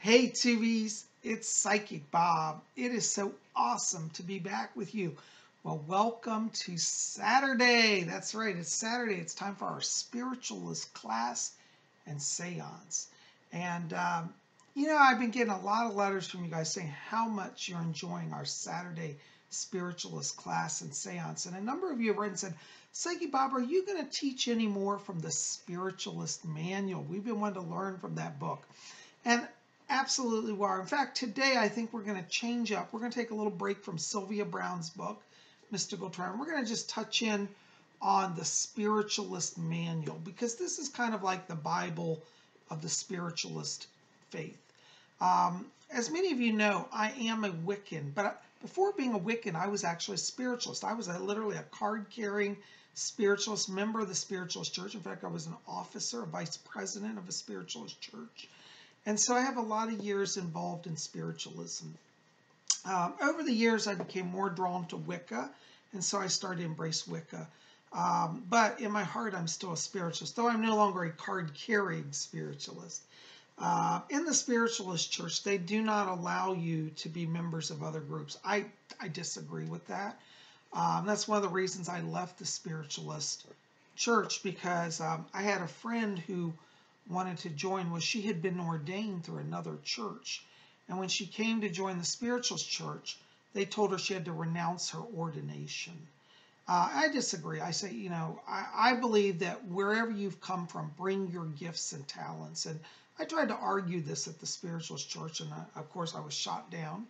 Hey Tubies, it's Psychic Bob. It is so awesome to be back with you. Well, welcome to Saturday. That's right, it's Saturday. It's time for our Spiritualist Class and Seance. And, I've been getting a lot of letters from you guys saying how much you're enjoying our Saturday Spiritualist Class and Seance. And a number of you have written and said, Psychic Bob, are you going to teach any more from the Spiritualist Manual? We've been wanting to learn from that book. And absolutely we are. In fact, today I think we're going to change up. We're going to take a little break from Sylvia Browne's book, Mystical Trance. We're going to just touch in on the Spiritualist Manual because this is kind of like the Bible of the spiritualist faith. As many of you know, I am a Wiccan, but before being a Wiccan, I was actually a spiritualist. I was literally a card-carrying spiritualist, member of the Spiritualist Church. In fact, I was an officer, a vice president of a spiritualist church. And so I have a lot of years involved in spiritualism. Over the years, I became more drawn to Wicca, and so I started to embrace Wicca. But in my heart, I'm still a spiritualist, though I'm no longer a card-carrying spiritualist. In the Spiritualist Church, they do not allow you to be members of other groups. I disagree with that. That's one of the reasons I left the Spiritualist Church, because I had a friend who wanted to join. Was she had been ordained through another church, and when she came to join the Spiritualist Church, they told her she had to renounce her ordination. I disagree. I say, I believe that wherever you've come from, bring your gifts and talents. And I tried to argue this at the Spiritualist Church, and of course I was shot down.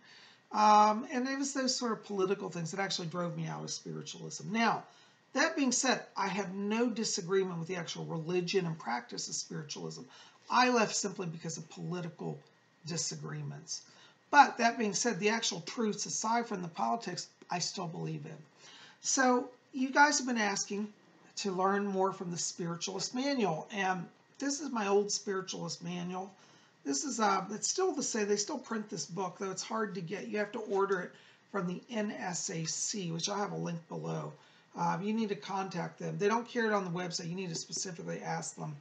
And it was those sort of political things that actually drove me out of spiritualism. Now, that being said, I have no disagreement with the actual religion and practice of spiritualism. I left simply because of political disagreements. But that being said, the actual truths, aside from the politics, I still believe in. So you guys have been asking to learn more from the Spiritualist Manual. And this is my old Spiritualist Manual. This is, it's still the same. They still print this book, though it's hard to get. You have to order it from the NSAC, which I'll have a link below. You need to contact them. They don't carry it on the website. You need to specifically ask them,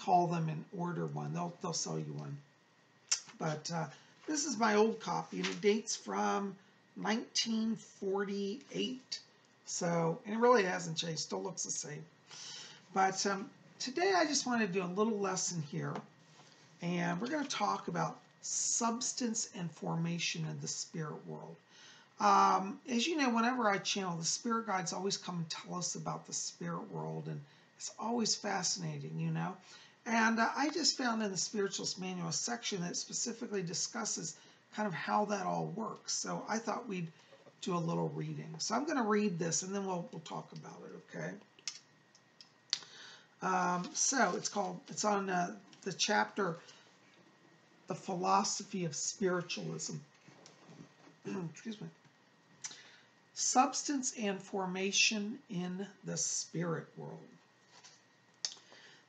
call them, and order one. They'll sell you one. But this is my old copy, and it dates from 1948. So, and it really hasn't changed. Still looks the same. But today I just want to do a little lesson here, and we're going to talk about substance and formation in the spirit world. As you know, whenever I channel, the spirit guides always come and tell us about the spirit world, and it's always fascinating, And I just found in the Spiritualist Manual a section that specifically discusses kind of how that all works. So I thought we'd do a little reading. So I'm going to read this, and then we'll talk about it, okay? So it's on the chapter, The Philosophy of Spiritualism. Excuse me. Substance and formation in the spirit world.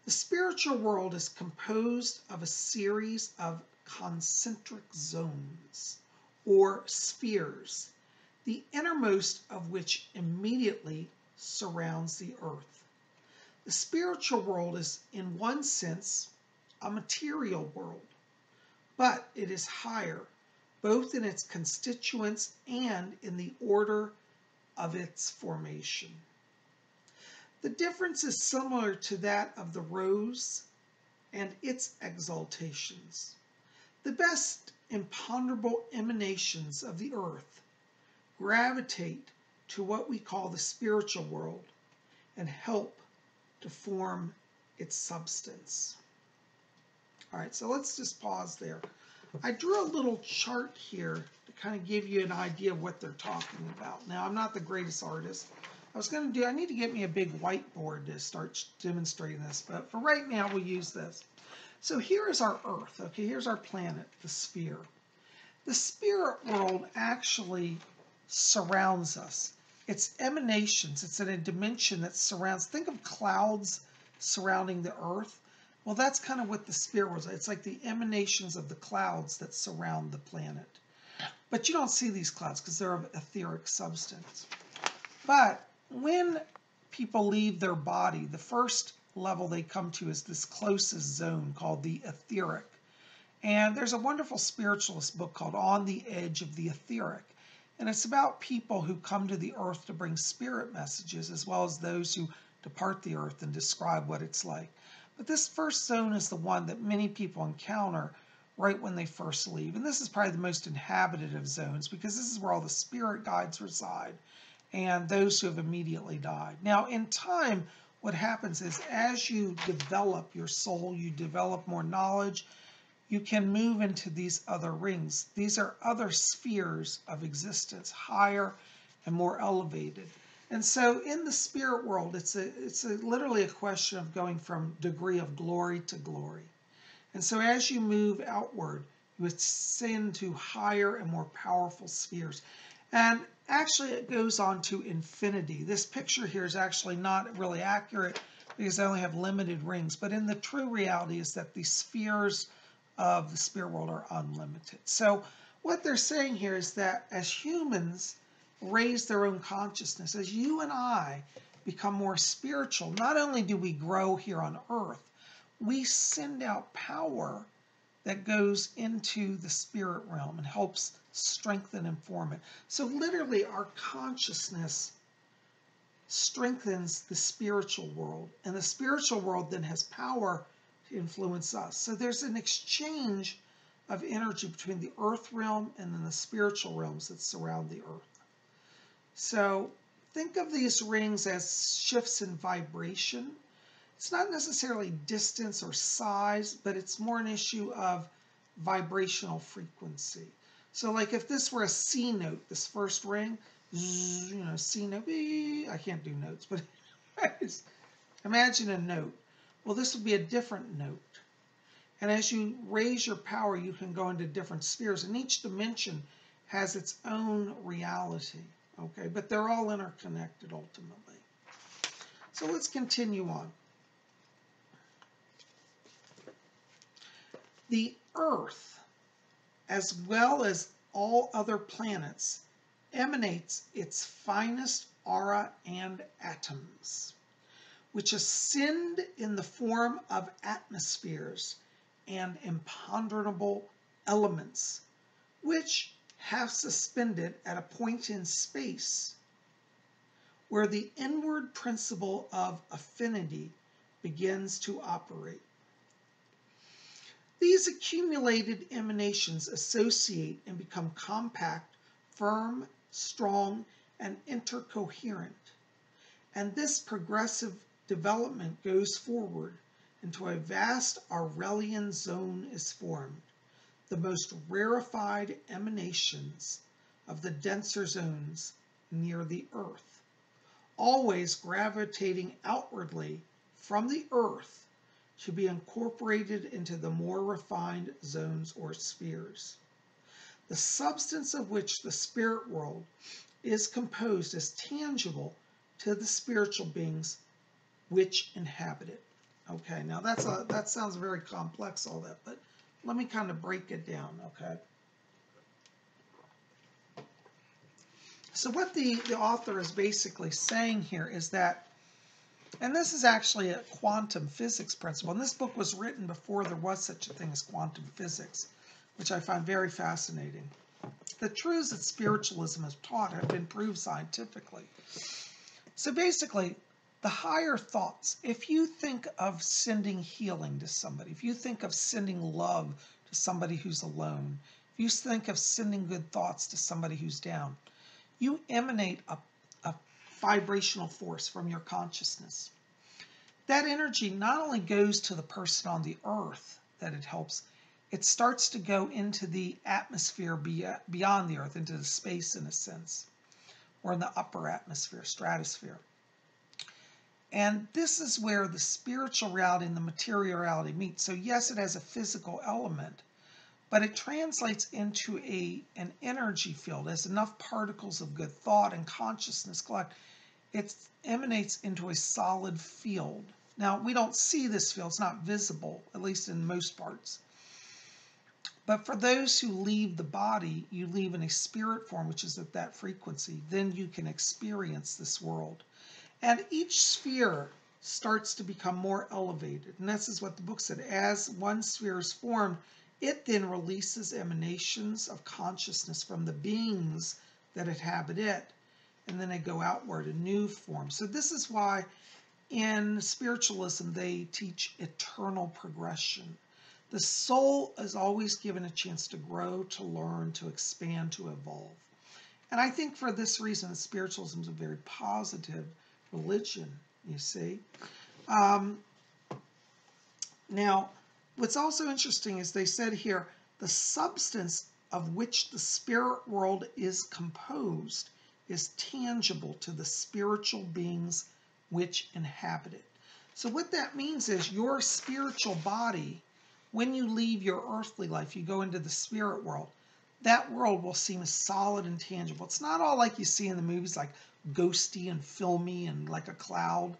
The spiritual world is composed of a series of concentric zones, or spheres, the innermost of which immediately surrounds the earth. The spiritual world is, in one sense, a material world, but it is higher, both in its constituents and in the order of its formation. The difference is similar to that of the rose and its exaltations. The best imponderable emanations of the earth gravitate to what we call the spiritual world and help to form its substance. All right, so let's just pause there. I drew a little chart here to kind of give you an idea of what they're talking about. Now, I'm not the greatest artist. I need to get me a big whiteboard to start demonstrating this, but for right now, we'll use this. So here is our Earth, okay? Here's our planet, the sphere. The spirit world actually surrounds us. It's emanations. It's in a dimension that surrounds. Think of clouds surrounding the Earth. Well, that's kind of what the spirit world is. It's like the emanations of the clouds that surround the planet. But you don't see these clouds because they're of etheric substance. But when people leave their body, the first level they come to is this closest zone called the etheric. And there's a wonderful spiritualist book called On the Edge of the Etheric. And it's about people who come to the earth to bring spirit messages, as well as those who depart the earth and describe what it's like. But this first zone is the one that many people encounter right when they first leave. And this is probably the most inhabited of zones, because this is where all the spirit guides reside and those who have immediately died. Now, in time, what happens is as you develop your soul, you develop more knowledge, you can move into these other rings. These are other spheres of existence, higher and more elevated. And so in the spirit world, it's literally a question of going from degree of glory to glory. And so as you move outward, you ascend to higher and more powerful spheres. And actually it goes on to infinity. This picture here is actually not really accurate because I only have limited rings. But in the true reality is that the spheres of the spirit world are unlimited. So what they're saying here is that as humans raise their own consciousness, as you and I become more spiritual, not only do we grow here on earth, we send out power that goes into the spirit realm and helps strengthen and form it. So literally our consciousness strengthens the spiritual world, and the spiritual world then has power to influence us. So there's an exchange of energy between the earth realm and then the spiritual realms that surround the earth. So think of these rings as shifts in vibration. It's not necessarily distance or size, but it's more an issue of vibrational frequency. So like if this were a C note, this first ring, C note, I can't do notes, but imagine a note. Well, this would be a different note. And as you raise your power, you can go into different spheres, and each dimension has its own reality, okay? But they're all interconnected ultimately. So let's continue on. The Earth, as well as all other planets, emanates its finest aura and atoms, which ascend in the form of atmospheres and imponderable elements, which have suspended at a point in space where the inward principle of affinity begins to operate. These accumulated emanations associate and become compact, firm, strong, and intercoherent. And this progressive development goes forward until a vast Aurelian zone is formed, the most rarefied emanations of the denser zones near the Earth, always gravitating outwardly from the Earth to be incorporated into the more refined zones or spheres, the substance of which the spirit world is composed as tangible to the spiritual beings which inhabit it. Okay, now that sounds very complex, all that, but let me kind of break it down, okay? So what the author is basically saying here is that, and this is actually a quantum physics principle, and this book was written before there was such a thing as quantum physics, which I find very fascinating. The truths that spiritualism has taught have been proved scientifically. So basically, the higher thoughts, if you think of sending healing to somebody, if you think of sending love to somebody who's alone, if you think of sending good thoughts to somebody who's down, you emanate a vibrational force from your consciousness. That energy not only goes to the person on the earth that it helps, it starts to go into the atmosphere beyond the earth, into the space in a sense, or in the upper atmosphere, stratosphere. And this is where the spiritual reality and the material reality meet. So yes, it has a physical element, but it translates into an energy field. As enough particles of good thought and consciousness collect, it emanates into a solid field. Now, we don't see this field. It's not visible, at least in most parts. But for those who leave the body, you leave in a spirit form, which is at that frequency. Then you can experience this world. And each sphere starts to become more elevated. And this is what the book said. As one sphere is formed, It then releases emanations of consciousness from the beings that inhabit it, and then they go outward in new form. So this is why in spiritualism they teach eternal progression. The soul is always given a chance to grow, to learn, to expand, to evolve. And I think for this reason, spiritualism is a very positive religion, you see. Now, what's also interesting is they said here, the substance of which the spirit world is composed is tangible to the spiritual beings which inhabit it. So what that means is your spiritual body, when you leave your earthly life, you go into the spirit world, that world will seem solid and tangible. It's not all like you see in the movies, like ghosty and filmy and like a cloud.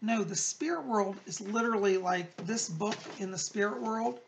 No, the spirit world is literally like this book in the spirit world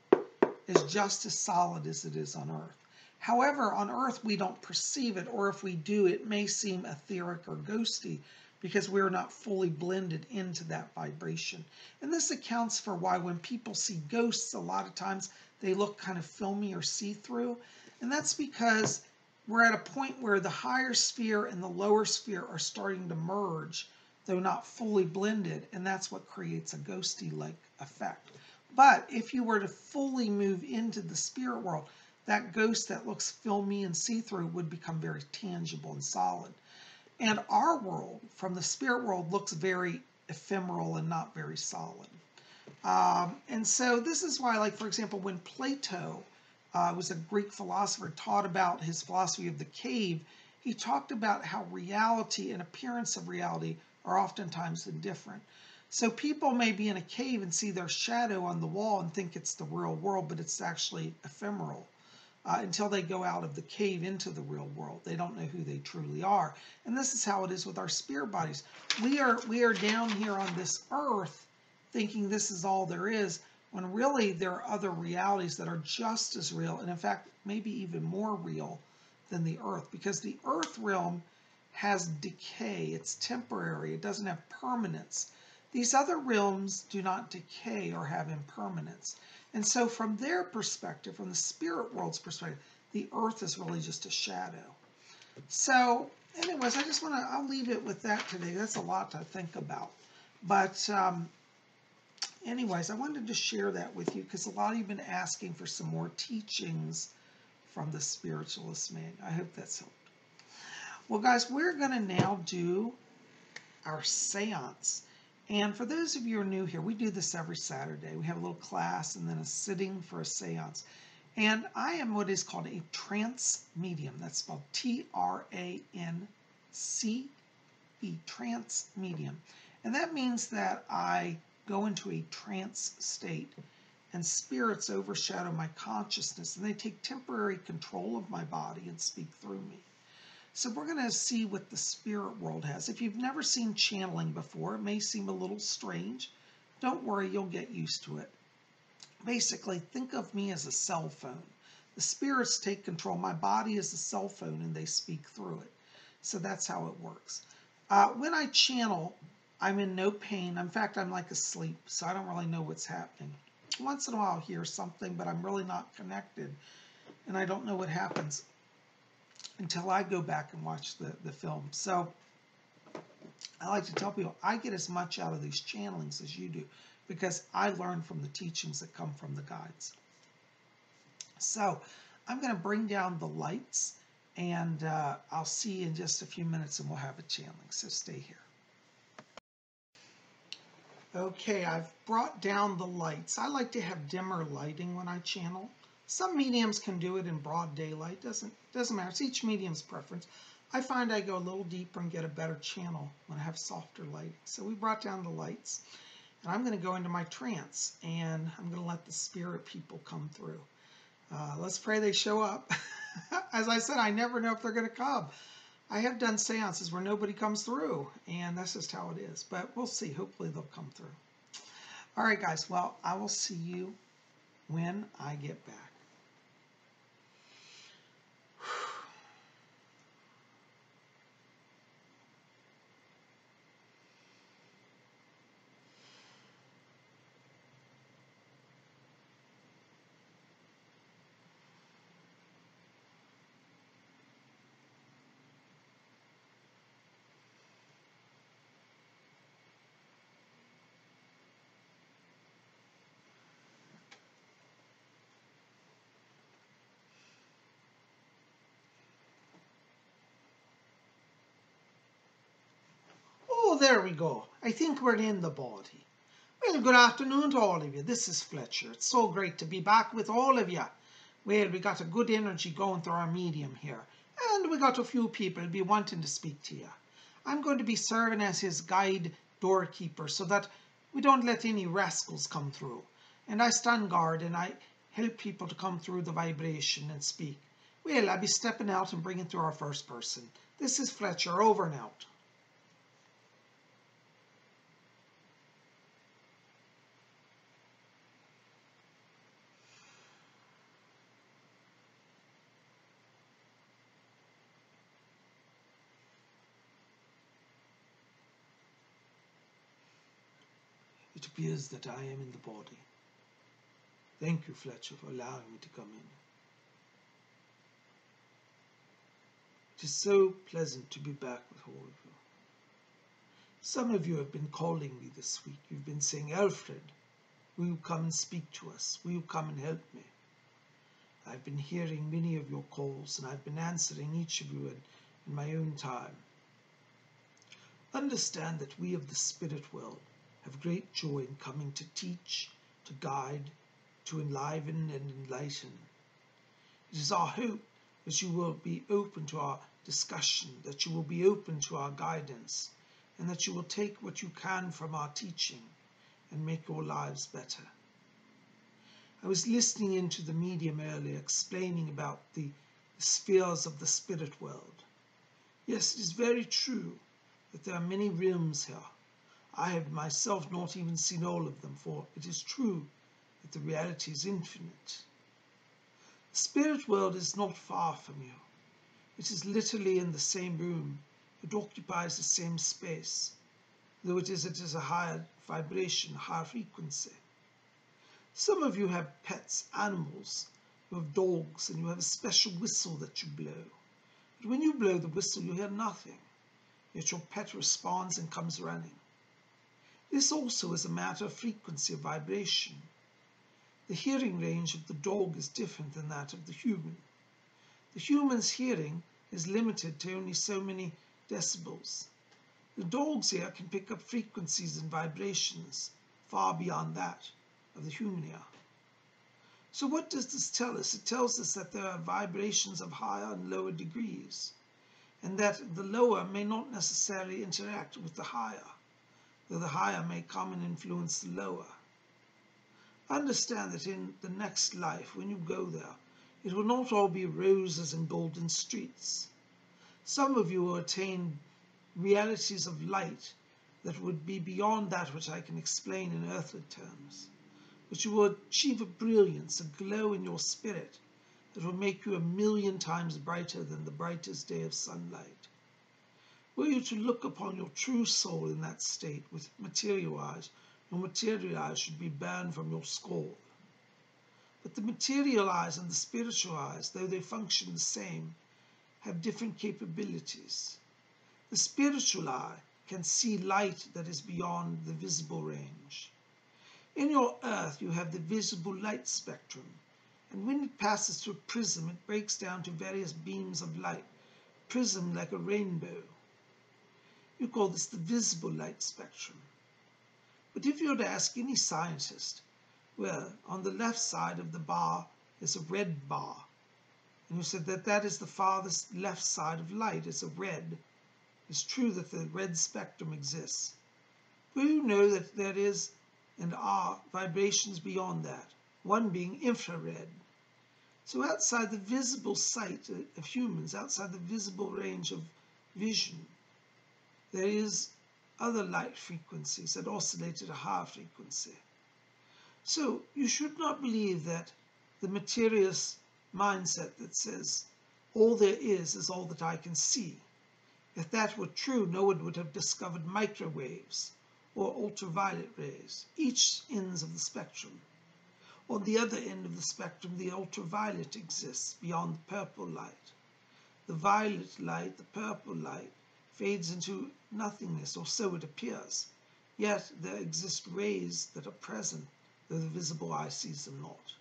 is just as solid as it is on earth. However, on earth we don't perceive it, or if we do, it may seem etheric or ghosty because we're not fully blended into that vibration. And this accounts for why when people see ghosts, a lot of times they look kind of filmy or see-through. And that's because we're at a point where the higher sphere and the lower sphere are starting to merge, though not fully blended, and that's what creates a ghosty-like effect. But if you were to fully move into the spirit world, that ghost that looks filmy and see-through would become very tangible and solid. And our world, from the spirit world, looks very ephemeral and not very solid. And so this is why, like, for example, when Plato was a Greek philosopher, taught about his philosophy of the cave, he talked about how reality and appearance of reality are oftentimes indifferent. So people may be in a cave and see their shadow on the wall and think it's the real world, but it's actually ephemeral. Until they go out of the cave into the real world. They don't know who they truly are. And this is how it is with our spirit bodies. We are down here on this earth thinking this is all there is, when really there are other realities that are just as real, and in fact, maybe even more real than the earth, because the earth realm has decay. It's temporary. It doesn't have permanence. These other realms do not decay or have impermanence. And so from their perspective, from the spirit world's perspective, the earth is really just a shadow. So anyways, I'll leave it with that today. That's a lot to think about. But anyways, I wanted to share that with you because a lot of you have been asking for some more teachings from the Spiritualist Manual. I hope that's helped. Well, guys, we're going to now do our seance. And for those of you who are new here, we do this every Saturday. We have a little class and then a sitting for a seance. And I am what is called a trance medium. That's spelled T-R-A-N-C-E, trance medium. And that means that I go into a trance state and spirits overshadow my consciousness and they take temporary control of my body and speak through me. So we're going to see what the spirit world has. If you've never seen channeling before, it may seem a little strange. Don't worry, you'll get used to it. Basically, think of me as a cell phone. The spirits take control. My body is a cell phone and they speak through it. So that's how it works. When I channel, I'm in no pain. In fact, I'm like asleep, so I don't really know what's happening. Once in a while I'll hear something, but I'm really not connected. And I don't know what happens until I go back and watch the film. So I like to tell people I get as much out of these channelings as you do because I learn from the teachings that come from the guides. So I'm going to bring down the lights and I'll see you in just a few minutes and we'll have a channeling. So stay here. Okay, I've brought down the lights. I like to have dimmer lighting when I channel. Some mediums can do it in broad daylight. Doesn't matter. It's each medium's preference. I find I go a little deeper and get a better channel when I have softer lighting. So we brought down the lights, and I'm going to go into my trance, and I'm going to let the spirit people come through. Let's pray they show up. As I said, I never know if they're going to come. I have done seances where nobody comes through, and that's just how it is. But we'll see. Hopefully they'll come through. All right, guys. Well, I will see you when I get back. there we go. I think we're in the body. Well, good afternoon to all of you. This is Fletcher. It's so great to be back with all of you. Well, we got a good energy going through our medium here. And we got a few people be wanting to speak to you. I'm going to be serving as his guide doorkeeper so that we don't let any rascals come through. And I stand guard and I help people to come through the vibration and speak. Well, I'll be stepping out and bringing through our first person. This is Fletcher, over and out. It appears that I am in the body. Thank you, Fletcher, for allowing me to come in. It is so pleasant to be back with all of you. Some of you have been calling me this week. You've been saying, Alfred, will you come and speak to us? Will you come and help me? I've been hearing many of your calls, and I've been answering each of you in my own time. Understand that we of the spirit world have great joy in coming to teach, to guide, to enliven and enlighten. It is our hope that you will be open to our discussion, that you will be open to our guidance, and that you will take what you can from our teaching and make your lives better. I was listening into the medium earlier, explaining about the spheres of the spirit world. Yes, it is very true that there are many realms here. I have myself not even seen all of them, for it is true that the reality is infinite. The spirit world is not far from you. It is literally in the same room. It occupies the same space, though it is a higher vibration, higher frequency. Some of you have pets, animals. You have dogs, and you have a special whistle that you blow. But when you blow the whistle, you hear nothing. Yet your pet responds and comes running. This also is a matter of frequency, of vibration. The hearing range of the dog is different than that of the human. The human's hearing is limited to only so many decibels. The dog's ear can pick up frequencies and vibrations far beyond that of the human ear. So what does this tell us? It tells us that there are vibrations of higher and lower degrees, and that the lower may not necessarily interact with the higher, though the higher may come and influence the lower. Understand that in the next life, when you go there, it will not all be roses and golden streets. Some of you will attain realities of light that would be beyond that which I can explain in earthly terms. But you will achieve a brilliance, a glow in your spirit that will make you 1,000,000 times brighter than the brightest day of sunlight. Were you to look upon your true soul in that state with material eyes, your material eyes should be burned from your skull. But the material eyes and the spiritual eyes, though they function the same, have different capabilities. The spiritual eye can see light that is beyond the visible range. In your earth, you have the visible light spectrum, and when it passes through a prism, it breaks down to various beams of light, prism like a rainbow. You call this the visible light spectrum. But if you were to ask any scientist, well, on the left side of the bar is a red bar, and you said that that is the farthest left side of light, is a red. It's true that the red spectrum exists. But you know that there is and are vibrations beyond that, one being infrared. So outside the visible sight of humans, outside the visible range of vision, there is other light frequencies that oscillate at a higher frequency. So you should not believe that the materialist mindset that says all there is all that I can see. If that were true, no one would have discovered microwaves or ultraviolet rays, each ends of the spectrum. On the other end of the spectrum, the ultraviolet exists beyond the purple light. The violet light, the purple light, fades into nothingness, or so it appears. Yet there exist rays that are present, though the visible eye sees them not.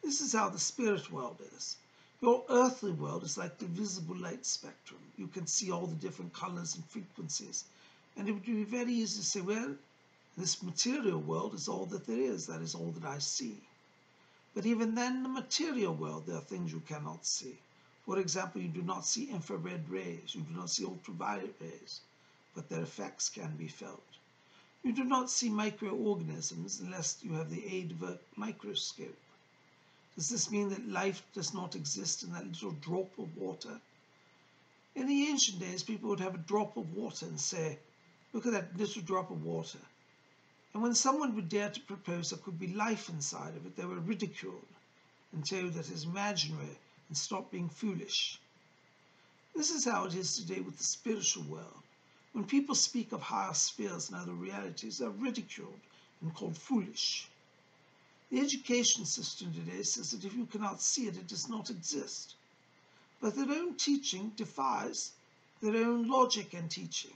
This is how the spirit world is. Your earthly world is like the visible light spectrum. You can see all the different colors and frequencies, And it would be very easy to say, well, this material world is all that there is. That is all that I see. But even then, in the material world, there are things you cannot see. For example, you do not see infrared rays. You do not see ultraviolet rays, but their effects can be felt. You do not see microorganisms unless you have the aid of a microscope. Does this mean that life does not exist in that little drop of water? In the ancient days, people would have a drop of water and say, look at that little drop of water. And when someone would dare to propose there could be life inside of it, they were ridiculed and told that it is imaginary and stop being foolish. This is how it is today with the spiritual world. When people speak of higher spheres and other realities, they're ridiculed and called foolish. The education system today says that if you cannot see it, it does not exist. But their own teaching defies their own logic and teaching.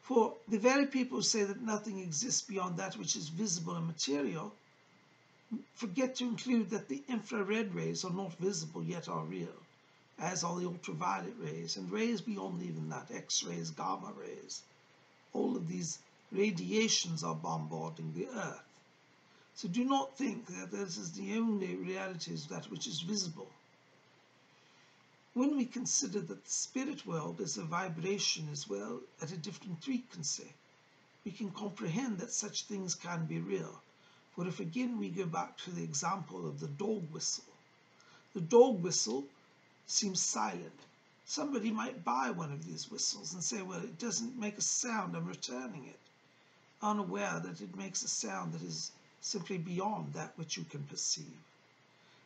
For the very people who say that nothing exists beyond that which is visible and material forget to include that the infrared rays are not visible yet are real, as are the ultraviolet rays, and rays beyond even that, X-rays, gamma rays. All of these radiations are bombarding the earth. So do not think that this is the only reality is that which is visible. When we consider that the spirit world is a vibration as well at a different frequency, we can comprehend that such things can be real. For if again we go back to the example of the dog whistle, the dog whistle seems silent. Somebody might buy one of these whistles and say, well, it doesn't make a sound, I'm returning it, unaware that it makes a sound that is simply beyond that which you can perceive.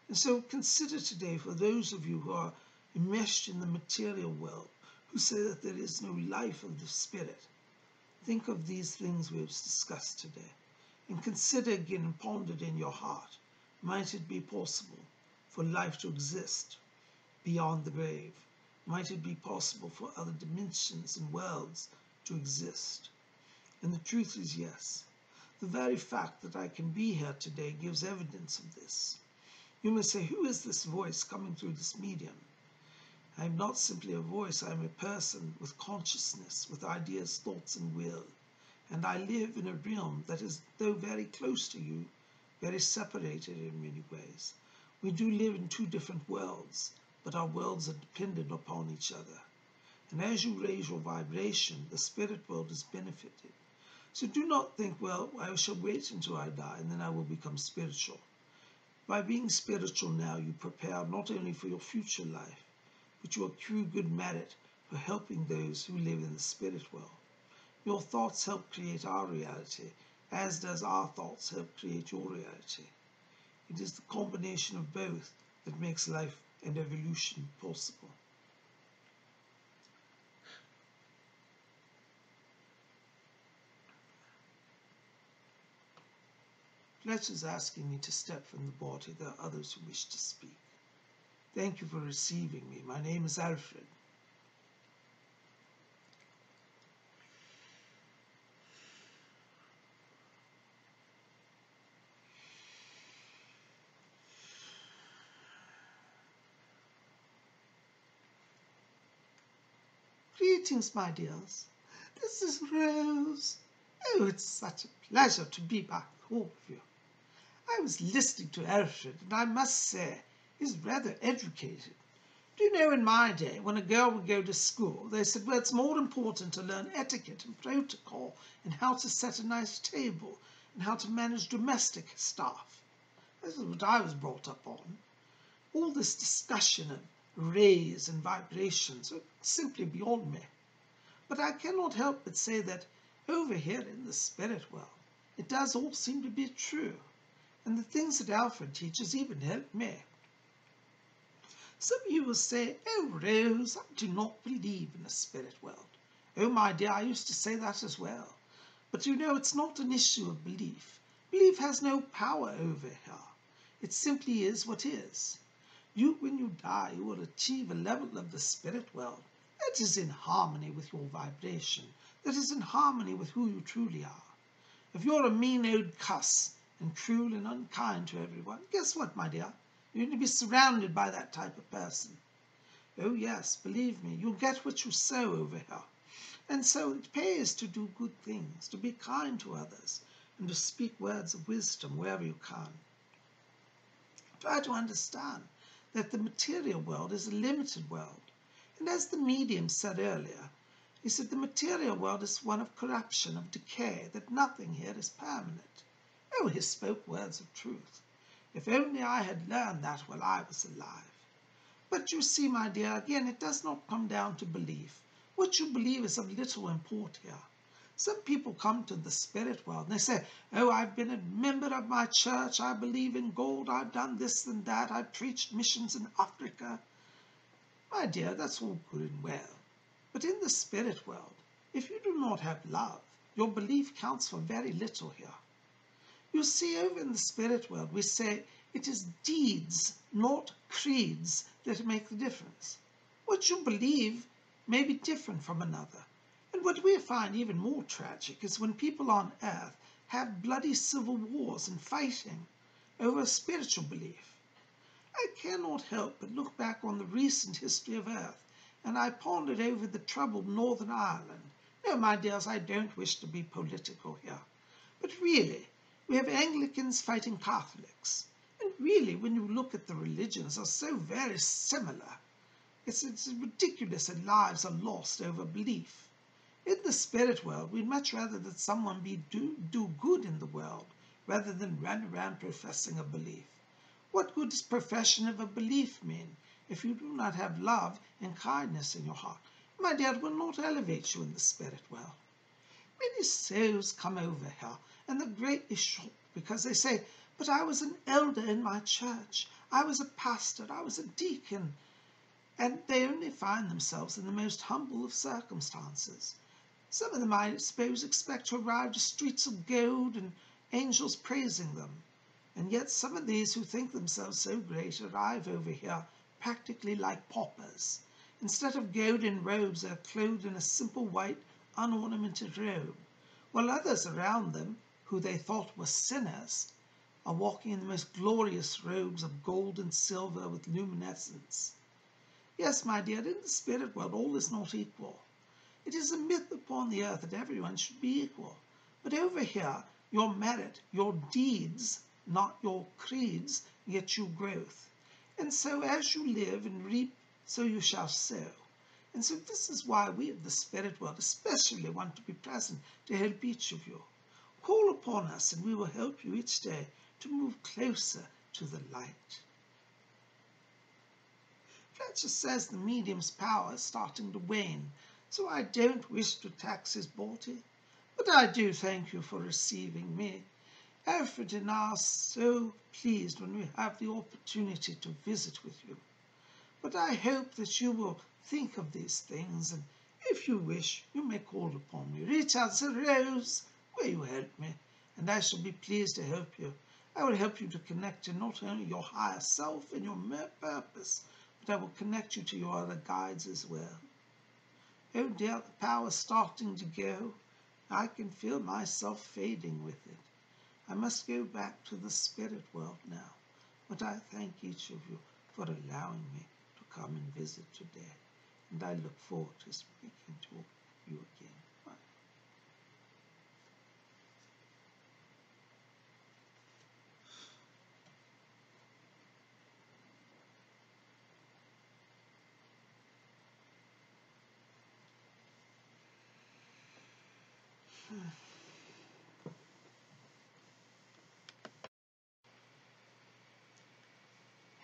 And so consider today, for those of you who are enmeshed in the material world, who say that there is no life of the spirit, think of these things we have discussed today, and consider again and ponder it in your heart. Might it be possible for life to exist beyond the grave? Might it be possible for other dimensions and worlds to exist? And the truth is yes. The very fact that I can be here today gives evidence of this. You may say, who is this voice coming through this medium? I am not simply a voice, I am a person with consciousness, with ideas, thoughts, and will. And I live in a realm that is, though very close to you, very separated in many ways. We do live in two different worlds, but our worlds are dependent upon each other. And as you raise your vibration, the spirit world is benefited. So do not think, well, I shall wait until I die and then I will become spiritual. By being spiritual now, you prepare not only for your future life, but you accrue good merit for helping those who live in the spirit world. Your thoughts help create our reality, as does our thoughts help create your reality. It is the combination of both that makes life and evolution possible. Fletcher is asking me to step from the body. There are others who wish to speak. Thank you for receiving me. My name is Alfred. Greetings, my dears. This is Rose. Oh, it's such a pleasure to be back with all of you. I was listening to Alfred, and I must say, he's rather educated. Do you know, in my day, when a girl would go to school, they said, well, it's more important to learn etiquette and protocol and how to set a nice table and how to manage domestic staff. This is what I was brought up on. All this discussion of rays and vibrations are simply beyond me. But I cannot help but say that over here in the spirit world, it does all seem to be true. And the things that Alfred teaches even help me. Some of you will say, oh, Rose, I do not believe in the spirit world. Oh, my dear, I used to say that as well. But you know, it's not an issue of belief. Belief has no power over here. It simply is what is. You, when you die, you will achieve a level of the spirit world that is in harmony with your vibration, that is in harmony with who you truly are. If you're a mean old cuss and cruel and unkind to everyone, guess what, my dear? You're going to be surrounded by that type of person. Oh yes, believe me, you'll get what you sow over here. And so it pays to do good things, to be kind to others, and to speak words of wisdom wherever you can. Try to understand that the material world is a limited world. And as the medium said earlier, he said the material world is one of corruption, of decay, that nothing here is permanent. Oh, he spoke words of truth. If only I had learned that while I was alive. But you see, my dear, again, it does not come down to belief. What you believe is of little import here. Some people come to the spirit world and they say, oh, I've been a member of my church, I believe in gold, I've done this and that, I've preached missions in Africa. My dear, that's all good and well. But in the spirit world, if you do not have love, your belief counts for very little here. You see, over in the spirit world, we say it is deeds, not creeds, that make the difference. What you believe may be different from another. And what we find even more tragic is when people on earth have bloody civil wars and fighting over a spiritual belief. I cannot help but look back on the recent history of earth, and I pondered over the troubled Northern Ireland. No, my dears, I don't wish to be political here. But really, we have Anglicans fighting Catholics. And really, when you look at the religions, are so very similar. It's ridiculous that lives are lost over belief. In the spirit world, we'd much rather that someone do good in the world, rather than run around professing a belief. What good does profession of a belief mean if you do not have love and kindness in your heart? My dear, it will not elevate you in the spirit world. Many souls come over here and they're greatly shocked because they say, but I was an elder in my church, I was a pastor, I was a deacon, and they only find themselves in the most humble of circumstances. Some of them, I suppose, expect to arrive to streets of gold and angels praising them. And yet some of these who think themselves so great arrive over here practically like paupers. Instead of golden robes, they are clothed in a simple white, unornamented robe, while others around them, who they thought were sinners, are walking in the most glorious robes of gold and silver with luminescence. Yes, my dear, in the spirit world all is not equal. It is a myth upon the earth that everyone should be equal. But over here, your merit, your deeds, not your creeds, get you growth. And so as you live and reap, so you shall sow. And so this is why we of the spirit world especially want to be present to help each of you. Call upon us and we will help you each day to move closer to the light. Fletcher says the medium's power is starting to wane, so I don't wish to tax his bounty, but I do thank you for receiving me. Alfred and I are so pleased when we have the opportunity to visit with you. But I hope that you will think of these things, and if you wish, you may call upon me. Reach out to Rose, where you help me, and I shall be pleased to help you. I will help you to connect to not only your higher self and your purpose, but I will connect you to your other guides as well. Oh dear, the power's starting to go. I can feel myself fading with it. I must go back to the spirit world now, but I thank each of you for allowing me to come and visit today, and I look forward to speaking to you again. Bye.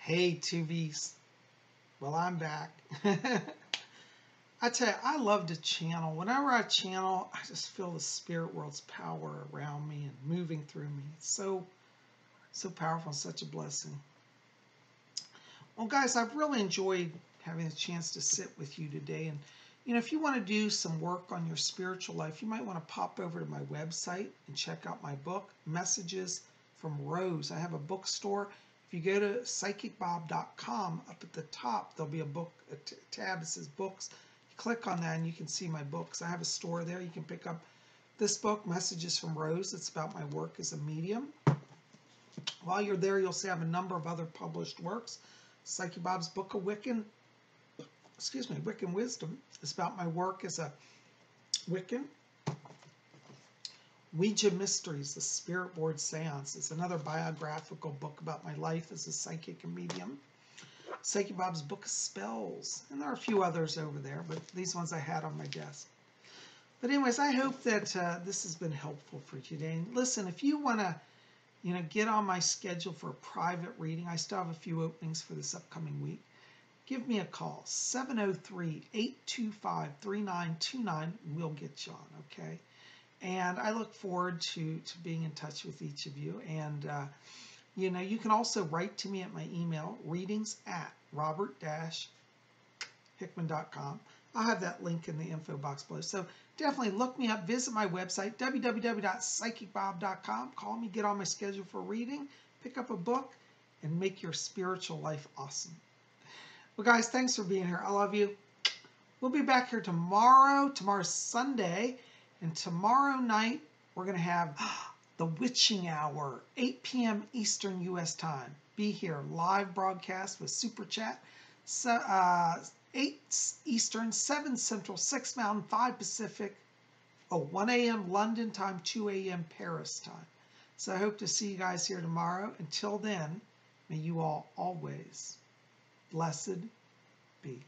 Hey, 2Vs. Well, I'm back. I tell you, I love to channel. Whenever I channel, I just feel the spirit world's power around me and moving through me. It's so powerful, such a blessing. Well, guys, I've really enjoyed having a chance to sit with you today. And, you know, if you want to do some work on your spiritual life, you might want to pop over to my website and check out my book, Messages from Rose. I have a bookstore. If you go to psychicbob.com, up at the top, there'll be a tab that says books. You click on that and you can see my books. I have a store there. You can pick up this book, Messages from Rose. It's about my work as a medium. While you're there, you'll see I have a number of other published works. Psychic Bob's Book of Wiccan Wisdom is about my work as a Wiccan. Ouija Mysteries, the Spirit Board Seance is another biographical book about my life as a psychic and medium. Psychic Bob's Book of Spells, and there are a few others over there, but these ones I had on my desk. But anyways, I hope that this has been helpful for you today. And listen, if you want to, get on my schedule for a private reading, I still have a few openings for this upcoming week. Give me a call, 703-825-3929. We'll get you on, okay? And I look forward to being in touch with each of you. And, you can also write to me at my email, readings@robert-hickman.com. I'll have that link in the info box below. So definitely look me up, visit my website, www.psychicbob.com. Call me, get on my schedule for reading, pick up a book, and make your spiritual life awesome. Well, guys, thanks for being here. I love you. We'll be back here tomorrow. Tomorrow's Sunday. And tomorrow night, we're going to have the Witching Hour, 8 p.m. Eastern U.S. time. Be here, live broadcast with Super Chat. 8 Eastern, 7 Central, 6 Mountain, 5 Pacific, 1 a.m. London time, 2 a.m. Paris time. So I hope to see you guys here tomorrow. Until then, may you all always blessed be.